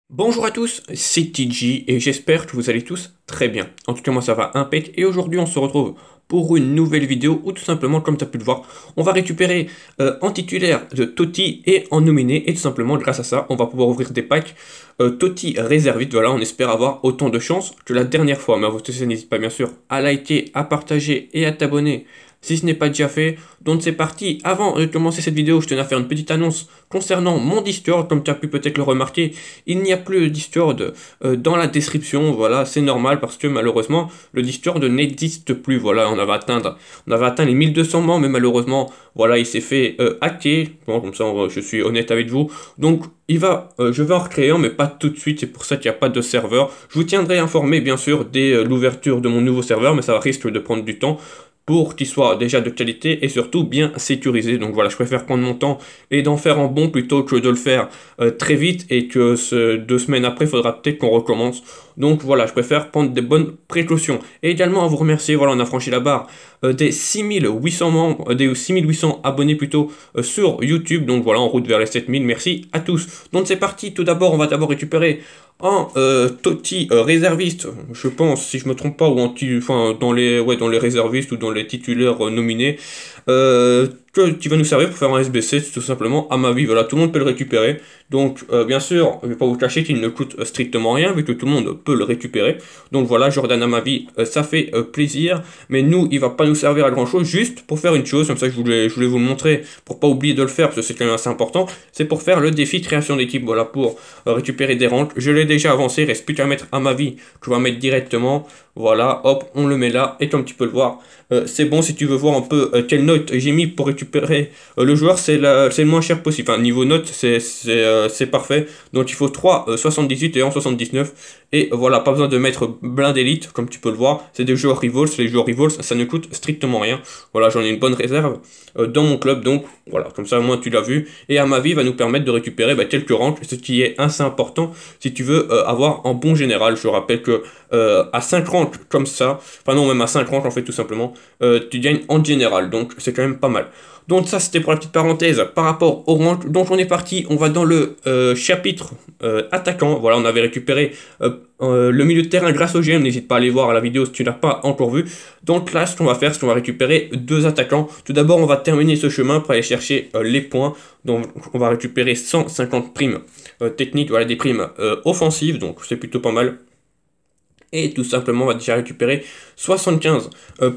Bonjour à tous, c'est TG et j'espère que vous allez tous très bien. En tout cas moi ça va impec et aujourd'hui on se retrouve pour une nouvelle vidéo où tout simplement comme tu as pu le voir on va récupérer en titulaire de Totti et en nominé et tout simplement grâce à ça on va pouvoir ouvrir des packs Totti réserviste. Voilà, on espère avoir autant de chance que la dernière fois, mais avant tout ça n'hésite pas bien sûr à liker, à partager et à t'abonner si ce n'est pas déjà fait. Donc c'est parti. Avant de commencer cette vidéo, je tenais à faire une petite annonce concernant mon Discord. Comme tu as pu peut-être le remarquer, il n'y a plus de Discord dans la description. Voilà, c'est normal parce que malheureusement, le Discord n'existe plus. Voilà, on avait atteint les 1200 membres, mais malheureusement, voilà, il s'est fait hacker. Bon, comme ça, je suis honnête avec vous. Donc, je vais en recréer un, mais pas tout de suite. C'est pour ça qu'il n'y a pas de serveur. Je vous tiendrai informé, bien sûr, dès l'ouverture de mon nouveau serveur, mais ça risque de prendre du temps pour qu'il soit déjà de qualité et surtout bien sécurisé. Donc voilà, je préfère prendre mon temps et d'en faire un bon plutôt que de le faire très vite et que 2 semaines après, il faudra peut-être qu'on recommence. Donc voilà, je préfère prendre des bonnes précautions. Et également à vous remercier, voilà, on a franchi la barre des 6800 membres, des 6800 abonnés plutôt sur YouTube. Donc voilà, en route vers les 7000. Merci à tous. Donc c'est parti. Tout d'abord, on va d'abord récupérer en Totti réserviste, je pense, si je me trompe pas, ou enfin, dans les réservistes ou dans les titulaires nominés, qui va nous servir pour faire un SBC, tout simplement, à ma vie. Voilà, tout le monde peut le récupérer. Donc, bien sûr, je vais pas vous cacher qu'il ne coûte strictement rien, vu que tout le monde peut le récupérer. Donc voilà, Jordan à ma vie, ça fait plaisir. Mais nous, il va pas nous servir à grand chose, juste pour faire une chose, comme ça je voulais vous le montrer, pour pas oublier de le faire, parce que c'est quand même assez important. C'est pour faire le défi création d'équipe, voilà, pour récupérer des rangs. Je l'ai déjà avancé, il reste plus qu'à mettre à ma vie, que je vais mettre directement. Voilà, hop, on le met là, et comme tu peux le voir, c'est bon. Si tu veux voir un peu quelle note j'ai mis pour récupérer le joueur, c'est le moins cher possible. Enfin, niveau note, c'est parfait. Donc il faut 3,78 et 1,79. Et voilà, pas besoin de mettre blind d'élite, comme tu peux le voir. C'est des joueurs rivals. Les joueurs rivals, ça ne coûte strictement rien. Voilà, j'en ai une bonne réserve dans mon club. Donc voilà, comme ça, au moins tu l'as vu. Et à ma vie, va nous permettre de récupérer quelques ranks, ce qui est assez important si tu veux avoir un bon général. Je rappelle que à 5 ranks comme ça, enfin non, même à 5 ranks en fait, tout simplement, tu gagnes en général. Donc c'est quand même pas mal. Donc ça c'était pour la petite parenthèse par rapport au rank. Donc on est parti, on va dans le chapitre attaquant. Voilà, on avait récupéré le milieu de terrain grâce au GM. N'hésite pas à aller voir la vidéo si tu l'as pas encore vu. Donc là, ce qu'on va faire, c'est qu'on va récupérer 2 attaquants. Tout d'abord, on va terminer ce chemin pour aller chercher les points. Donc on va récupérer 150 primes techniques, voilà, des primes offensives. Donc c'est plutôt pas mal. Et tout simplement, on va déjà récupérer 75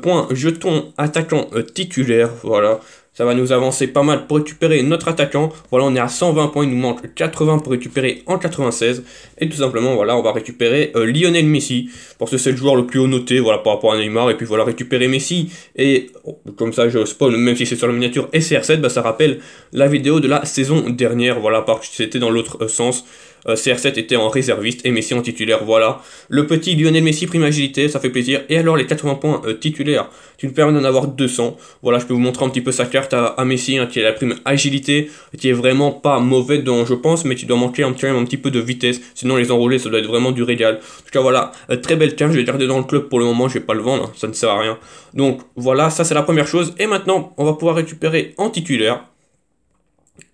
points jetons attaquant titulaire. Voilà, ça va nous avancer pas mal pour récupérer notre attaquant. Voilà, on est à 120 points, il nous manque 80 pour récupérer en 96. Et tout simplement, voilà, on va récupérer Lionel Messi, parce que c'est le joueur le plus haut noté, voilà, par rapport à Neymar. Et puis voilà, récupérer Messi. Et comme ça, je spawn, même si c'est sur la miniature et CR7, bah, ça rappelle la vidéo de la saison dernière. Voilà, parce que c'était dans l'autre sens. CR7 était en réserviste et Messi en titulaire. Voilà, le petit Lionel Messi prime agilité, ça fait plaisir. Et alors les 80 points titulaires, tu me permets d'en avoir 200. Voilà, je peux vous montrer un petit peu sa carte à Messi, hein, qui est la prime agilité, qui est vraiment pas mauvais dans, je pense, mais qui doit manquer quand même un petit peu de vitesse. Sinon les enrôler, ça doit être vraiment du régal. En tout cas voilà, très belle carte, je vais garder dans le club pour le moment, je vais pas le vendre, hein, ça ne sert à rien. Donc voilà, ça c'est la première chose. Et maintenant, on va pouvoir récupérer en titulaire.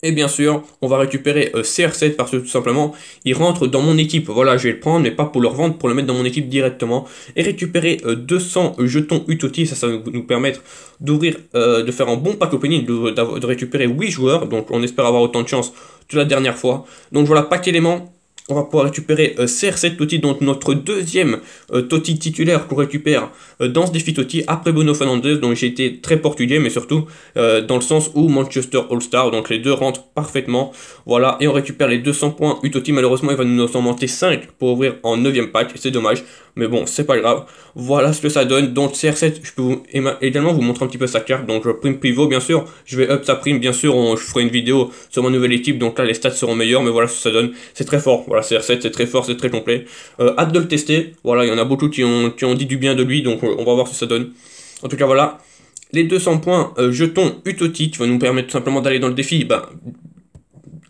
Et bien sûr, on va récupérer CR7 parce que tout simplement, il rentre dans mon équipe. Voilà, je vais le prendre, mais pas pour le revendre, pour le mettre dans mon équipe directement. Et récupérer 200 jetons Utoti, ça va nous permettre d'ouvrir, de faire un bon pack opening, de récupérer 8 joueurs. Donc on espère avoir autant de chance que la dernière fois. Donc voilà, pack élément. On va pouvoir récupérer CR7 Totti, donc notre deuxième Totti titulaire qu'on récupère dans ce défi Totti après Bruno Fernandes, donc j'ai été très portugais, mais surtout dans le sens où Manchester All-Star, donc les deux rentrent parfaitement. Voilà, et on récupère les 200 points Utotti. Malheureusement, il va nous en manquer 5 pour ouvrir en 9ème pack, c'est dommage, mais bon, c'est pas grave. Voilà ce que ça donne. Donc CR7, je peux également vous montrer un petit peu sa carte. Donc prime pivot, bien sûr, je vais up sa prime, bien sûr, je ferai une vidéo sur ma nouvelle équipe, donc là les stats seront meilleurs, mais voilà ce que ça donne. C'est très fort. Voilà, CR7, c'est très fort, c'est très complet. Hâte de le tester. Voilà, il y en a beaucoup qui ont dit du bien de lui, donc on va voir ce que ça donne. En tout cas, voilà. Les 200 points jetons Utotti qui va nous permettre tout simplement d'aller dans le défi, bah,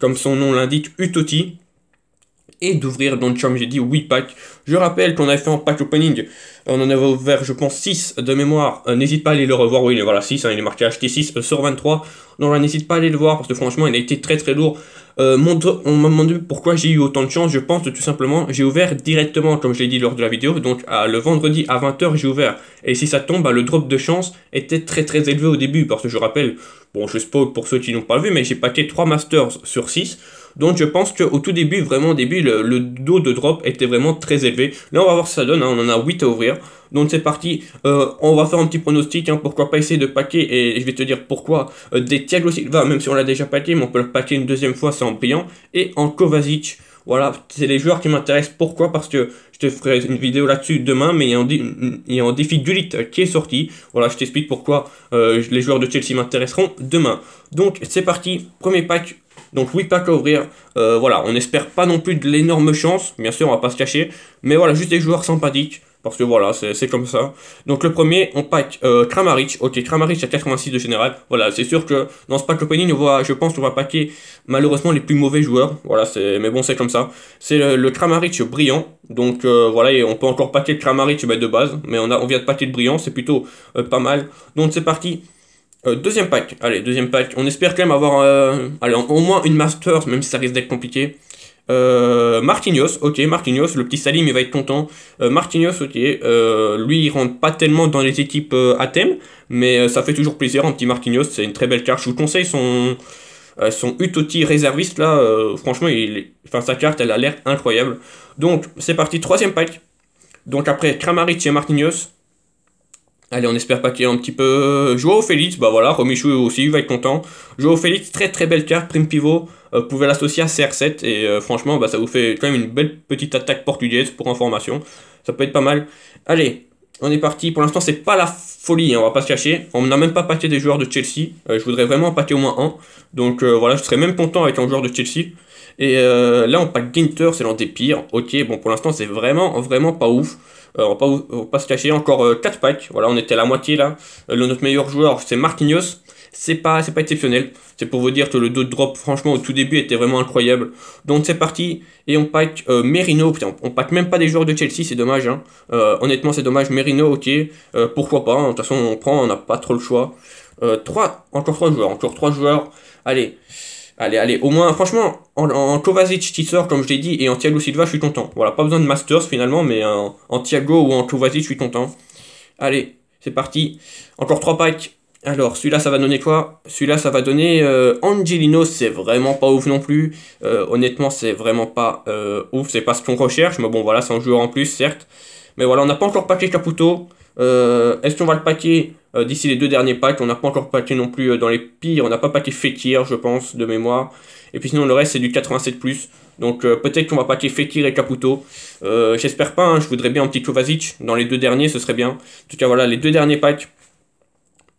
comme son nom l'indique, Utotti. et d'ouvrir, donc comme j'ai dit, 8 packs. Je rappelle qu'on avait fait un pack opening, on en avait ouvert je pense 6 de mémoire, n'hésite pas à aller le revoir, oui voilà 6, hein, il est marqué acheter 6 sur 23, donc là n'hésite pas à aller le voir parce que franchement il a été très très lourd. On m'a demandé pourquoi j'ai eu autant de chance, je pense que tout simplement j'ai ouvert directement comme je l'ai dit lors de la vidéo, donc le vendredi à 20 h j'ai ouvert, et si ça tombe, le drop de chance était très très élevé au début, parce que je rappelle, bon je spoil pour ceux qui n'ont pas vu, mais j'ai packé 3 masters sur 6, donc je pense qu'au tout début, vraiment au début, le dos de drop était vraiment très élevé. Là on va voir ce que ça donne, hein, on en a 8 à ouvrir. Donc c'est parti, on va faire un petit pronostic, hein, pourquoi pas essayer de packer, et je vais te dire pourquoi, des Thiago Silva, même si on l'a déjà packé, mais on peut le packer une deuxième fois, c'est en brillant, et en Kovacic. Voilà, c'est les joueurs qui m'intéressent. Pourquoi? Parce que je te ferai une vidéo là-dessus demain, mais il y a un défi d'Ulite qui est sorti. Voilà, je t'explique pourquoi les joueurs de Chelsea m'intéresseront demain. Donc c'est parti, premier pack. Donc 8 packs à ouvrir, voilà, on n'espère pas non plus de l'énorme chance, bien sûr on va pas se cacher, mais voilà, juste des joueurs sympathiques, parce que voilà, c'est comme ça. Donc le premier, on pack Kramaric, ok, Kramaric à 86 de général, voilà, c'est sûr que dans ce pack opening, je pense qu'on va packer malheureusement les plus mauvais joueurs, voilà, mais bon c'est comme ça. C'est le Kramaric brillant, donc voilà, et on peut encore packer le Kramaric de base, mais on vient de packer le brillant, c'est plutôt pas mal. Donc c'est parti. Deuxième pack, allez, deuxième pack, on espère quand même avoir allez, au moins une Masters, même si ça risque d'être compliqué. Marquinhos, ok, Marquinhos, le petit Salim il va être content. Marquinhos, ok, lui il rentre pas tellement dans les équipes à thème, mais ça fait toujours plaisir, un petit Marquinhos, c'est une très belle carte. Je vous conseille son Utoti réserviste là, franchement, sa carte elle a l'air incroyable. Donc c'est parti, troisième pack. Donc après Kramaric et Marquinhos. Allez, on espère pas qu'il y ait un petit peu... Joao Félix, bah voilà, Romichou aussi, il va être content. Joao Félix, très très belle carte, prime pivot. Vous pouvez l'associer à CR7 et franchement, ça vous fait quand même une belle petite attaque portugaise pour information. Ça peut être pas mal. Allez, on est parti. Pour l'instant, c'est pas la folie, hein, on va pas se cacher. On n'a même pas packé des joueurs de Chelsea. Je voudrais vraiment en packer au moins un. Donc voilà, je serais même content avec un joueur de Chelsea. Et là, on pack Ginter, c'est l'un des pires. Ok, bon, pour l'instant, c'est vraiment pas ouf. On va pas se cacher, encore 4 packs, voilà, on était à la moitié là. Notre meilleur joueur, c'est Marquinhos, c'est pas exceptionnel. C'est pour vous dire que le dos de drop, franchement, au tout début, était vraiment incroyable. Donc c'est parti, et on pack Merino, putain, on pack même pas des joueurs de Chelsea, c'est dommage, hein. Honnêtement, c'est dommage, Merino, ok, pourquoi pas, hein. De toute façon, on prend, on n'a pas trop le choix. Encore 3 joueurs, allez. Allez, au moins, franchement, en Kovacic qui sort, comme je l'ai dit, et en Thiago Silva, je suis content. Voilà, pas besoin de Masters finalement, mais en Thiago ou en Kovacic, je suis content. Allez, c'est parti. Encore 3 packs. Alors, celui-là, ça va donner quoi? Celui-là, ça va donner Angelino, c'est vraiment pas ouf non plus. Honnêtement, c'est vraiment pas ouf, c'est pas ce qu'on recherche, mais bon, voilà, c'est un joueur en plus, certes. Mais voilà, on n'a pas encore packé Caputo. Est-ce qu'on va le packer d'ici les 2 derniers packs? On n'a pas encore packé non plus dans les pires. On n'a pas packé Fekir, je pense, de mémoire. Et puis sinon, le reste, c'est du 87+. Donc peut-être qu'on va packer Fekir et Caputo. J'espère pas, hein, je voudrais bien un petit Kovacic. Dans les 2 derniers, ce serait bien. En tout cas, voilà, les 2 derniers packs.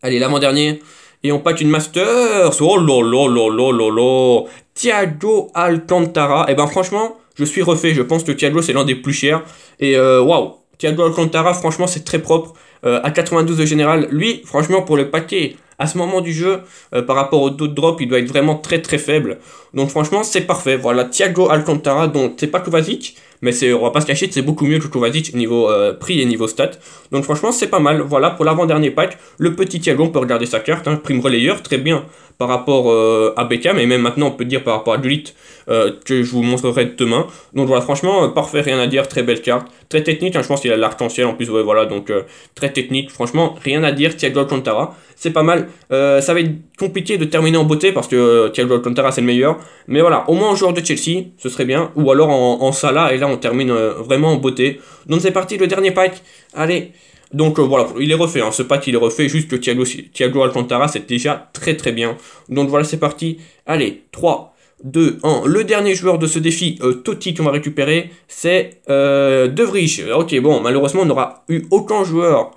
Allez, l'avant-dernier. Et on pack une Masters. Oh là. Thiago Alcantara. Et ben franchement, je suis refait. Je pense que Thiago, c'est l'un des plus chers. Et waouh. Thiago Alcantara, franchement, c'est très propre. À 92 de général, lui, franchement, pour le paquet, à ce moment du jeu, par rapport au dos de drop, il doit être vraiment très très faible. Donc franchement, c'est parfait. Voilà, Thiago Alcantara, donc c'est pas Kovacic, mais on va pas se cacher, c'est beaucoup mieux que Kovacic niveau prix et niveau stats. Donc franchement, c'est pas mal. Voilà, pour l'avant-dernier pack, le petit Thiago, on peut regarder sa carte, hein, prime relayeur, très bien par rapport à Beckham, et même maintenant, on peut dire par rapport à Gullit, que je vous montrerai demain. Donc voilà, franchement, parfait, rien à dire, très belle carte. Très technique, hein, je pense qu'il a l'arc-en-ciel en plus, ouais, voilà, donc très technique. Franchement, rien à dire, Thiago Alcantara, c'est pas mal. Ça va être compliqué de terminer en beauté parce que Thiago Alcantara, c'est le meilleur. Mais voilà, au moins un joueur de Chelsea, ce serait bien. Ou alors en Salah, et là, on termine vraiment en beauté. Donc c'est parti, le dernier pack. Allez. Donc voilà, il est refait, hein. Ce pack il est refait, juste que Thiago Alcantara c'est déjà très très bien. Donc voilà, c'est parti. Allez, 3, 2, 1. Le dernier joueur de ce défi, Totti, qu'on va récupérer, c'est De Vrij. Ok, bon, malheureusement on n'aura eu aucun joueur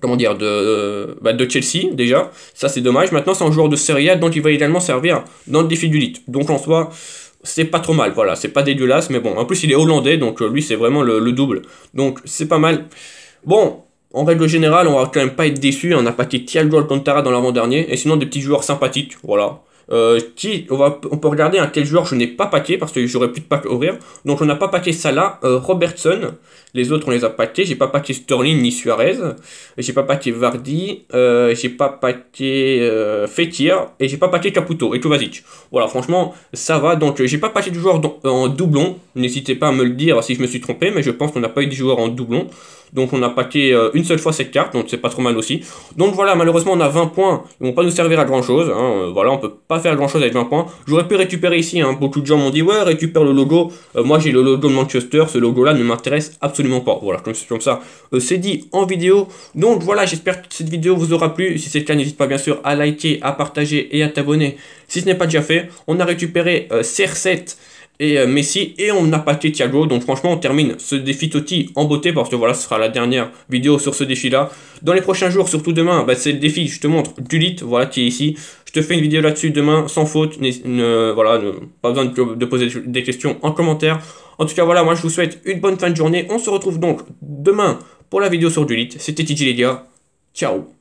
comment dire, de Chelsea déjà. Ça c'est dommage. Maintenant c'est un joueur de Serie A, donc il va également servir dans le défi d'Ulite. Donc en soi, c'est pas trop mal, voilà, c'est pas dégueulasse, mais bon, en plus il est hollandais, donc lui c'est vraiment le double, donc c'est pas mal. Bon, en règle générale, on va quand même pas être déçu, on a packé Thiago Alcantara dans l'avant-dernier, et sinon des petits joueurs sympathiques, voilà. On peut regarder quel joueur je n'ai pas packé parce que j'aurais plus de pack à ouvrir. Donc on n'a pas packé Salah, Robertson. Les autres on les a packés. J'ai pas packé Sterling ni Suarez. J'ai pas packé Vardy. J'ai pas packé Fekir. Et j'ai pas packé Caputo et Kovacic. Voilà, franchement ça va. Donc j'ai pas packé de joueurs en doublon. N'hésitez pas à me le dire si je me suis trompé. Mais je pense qu'on n'a pas eu de joueurs en doublon. Donc on a packé une seule fois cette carte, donc c'est pas trop mal aussi. Donc voilà, malheureusement on a 20 points, ils vont pas nous servir à grand chose, hein. Voilà, on peut pas faire grand chose avec 20 points. J'aurais pu récupérer ici, hein. Beaucoup de gens m'ont dit ouais récupère le logo, moi j'ai le logo de Manchester, ce logo là ne m'intéresse absolument pas. Voilà, comme ça c'est dit en vidéo. Donc voilà, j'espère que cette vidéo vous aura plu, si c'est le cas n'hésite pas bien sûr à liker, à partager et à t'abonner si ce n'est pas déjà fait. On a récupéré CR7 et Messi, et on a packé Thiago. Donc franchement on termine ce défi Totti en beauté, parce que voilà, ce sera la dernière vidéo sur ce défi là. Dans les prochains jours, surtout demain, c'est le défi, je te montre Dulit, voilà, qui est ici. Je te fais une vidéo là-dessus demain sans faute. Voilà, pas besoin de poser des questions en commentaire. En tout cas voilà, moi je vous souhaite une bonne fin de journée. On se retrouve donc demain pour la vidéo sur Dulit. C'était TJ les gars, ciao.